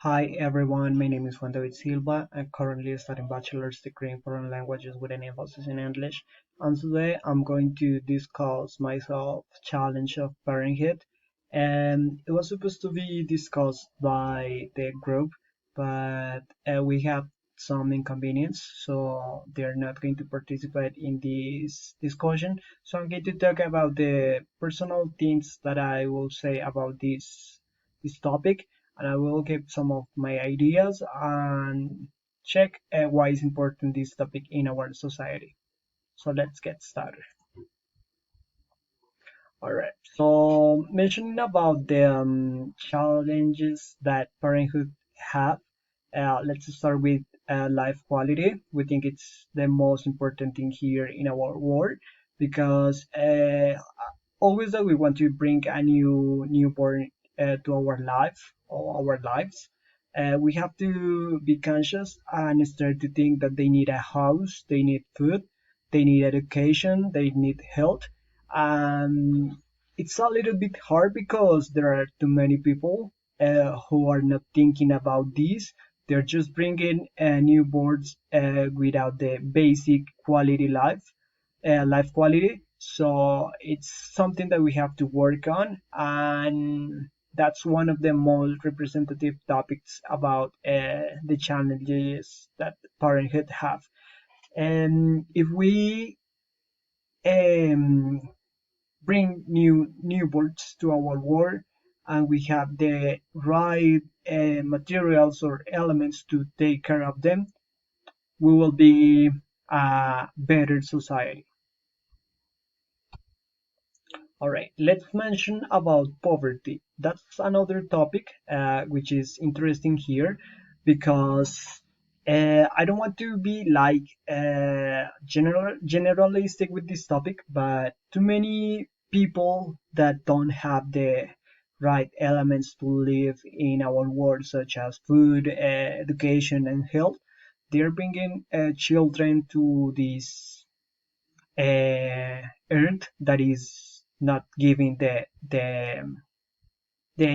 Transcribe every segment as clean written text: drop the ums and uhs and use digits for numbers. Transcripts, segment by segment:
Hi everyone, my name is Juan David Silva. I'm currently studying bachelor's degree in foreign languages with an emphasis in English. And today I'm going to discuss myself challenge of parenthood. And it was supposed to be discussed by the group, but we have some inconvenience, so they're not going to participate in this discussion. So I'm going to talk about the personal things that I will say about this topic, and I will give some of my ideas and check why is important this topic in our society. So let's get started. All right. So mentioning about the challenges that parenthood have, let's start with life quality. We think it's the most important thing here in our world because always that we want to bring a newborn to our life or our lives, we have to be conscious and start to think that they need a house, they need food, they need education, they need health. It's a little bit hard because there are too many people who are not thinking about this. They're just bringing newborns without the basic quality life quality. So it's something that we have to work on, and that's one of the most representative topics about the challenges that parenthood have. And if we um, bring newborns to our world and we have the right materials or elements to take care of them, we will be a better society. All right, let's mention about poverty. That's another topic which is interesting here because I don't want to be like generalistic with this topic, but too many people that don't have the right elements to live in our world, such as food, education, and health, they're bringing children to this earth that is not giving the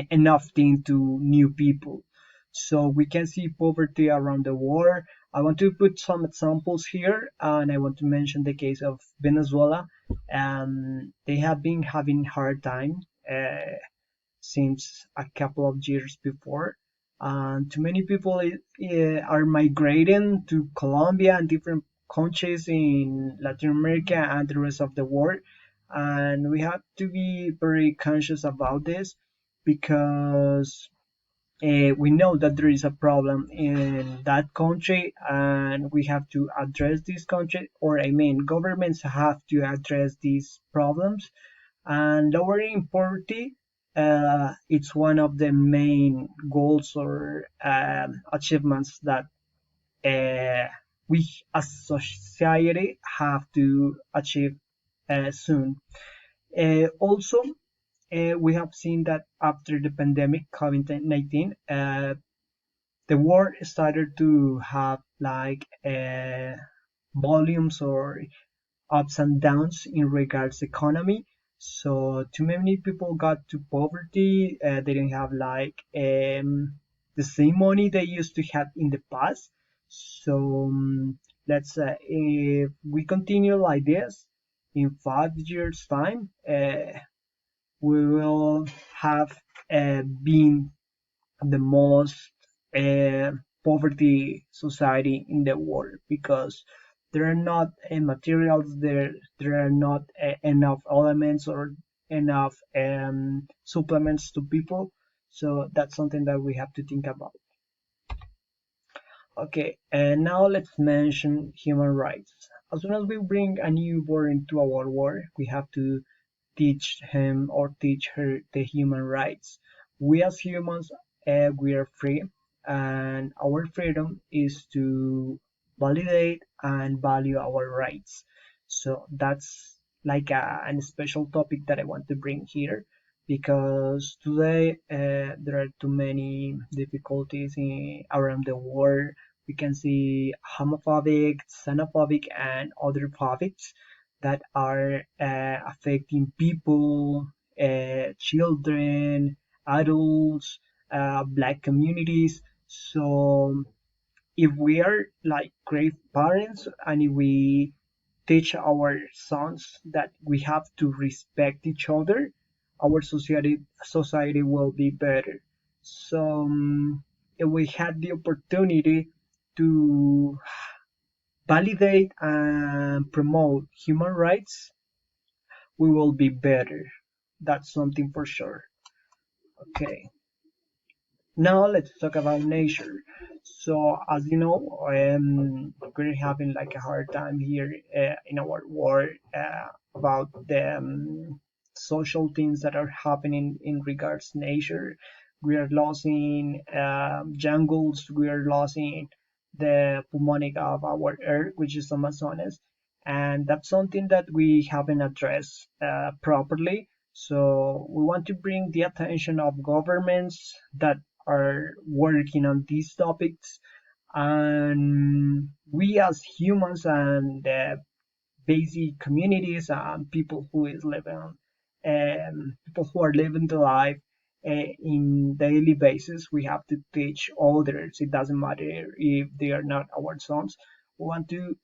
enough thing to new people. So we can see poverty around the world. I want to put some examples here, and I want to mention the case of Venezuela. They have been having hard time since a couple of years before. And too many people are migrating to Colombia and different countries in Latin America and the rest of the world. And we have to be very conscious about this because we know that there is a problem in that country and we have to address this country, or I mean, governments have to address these problems, and lowering poverty, it's one of the main goals or achievements that uh, we as society have to achieve soon. Also, we have seen that after the pandemic COVID-19, the world started to have like volumes or ups and downs in regards economy. So too many people got to poverty. They didn't have like the same money they used to have in the past. So let's if we continue like this, in 5 years time, we will have been the most uh, poverty society in the world because there are not materials there are not enough elements or enough supplements to people, so that's something that we have to think about. Okay, and now let's mention human rights. As soon as we bring a newborn into our world, we have to teach him or teach her the human rights. We as humans, we are free, and our freedom is to validate and value our rights. So that's like an special topic that I want to bring here because today there are too many difficulties around the world. We can see homophobic, xenophobic, and other topics that are affecting people, children, adults, black communities. So if we are like great parents and if we teach our sons that we have to respect each other, our society will be better. So if we had the opportunity to validate and promote human rights, we will be better. That's something for sure. Okay. Now let's talk about nature. So as you know, we're having like a hard time here in our world about the social things that are happening in regards to nature. We are losing jungles. We are losing the pulmonic of our earth, which is Amazonas, and that's something that we haven't addressed properly. So we want to bring the attention of governments that are working on these topics, and we as humans and basic communities and people who is living people who are living the life in daily basis, we have to teach others. It doesn't matter if they are not our sons. We want to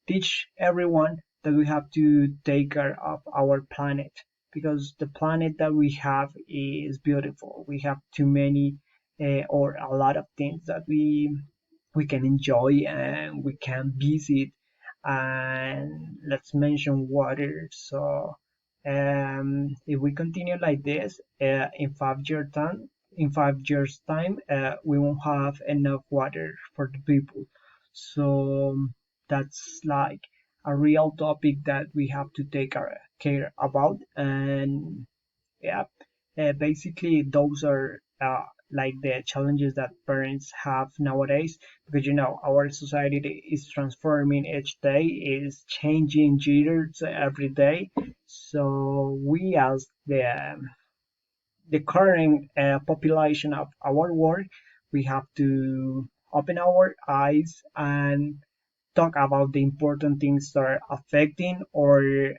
teach everyone that we have to take care of our planet, because the planet that we have is beautiful. We have too many or a lot of things that we can enjoy and we can visit. And let's mention water. So if we continue like this, in 5 years time, we won't have enough water for the people. So that's like a real topic that we have to take care about. And yeah, basically those are like the challenges that parents have nowadays, because our society is transforming each day, is changing years every day. So we as the current population of our world, we have to open our eyes and talk about the important things that are affecting or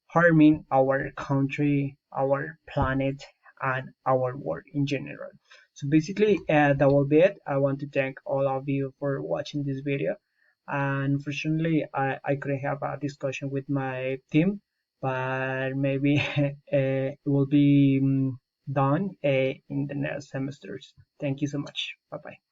harming our country, our planet, and our world in general. So basically, that will be it. I want to thank all of you for watching this video. Unfortunately, I couldn't have a discussion with my team, but maybe it will be done in the next semesters. Thank you so much. Bye bye.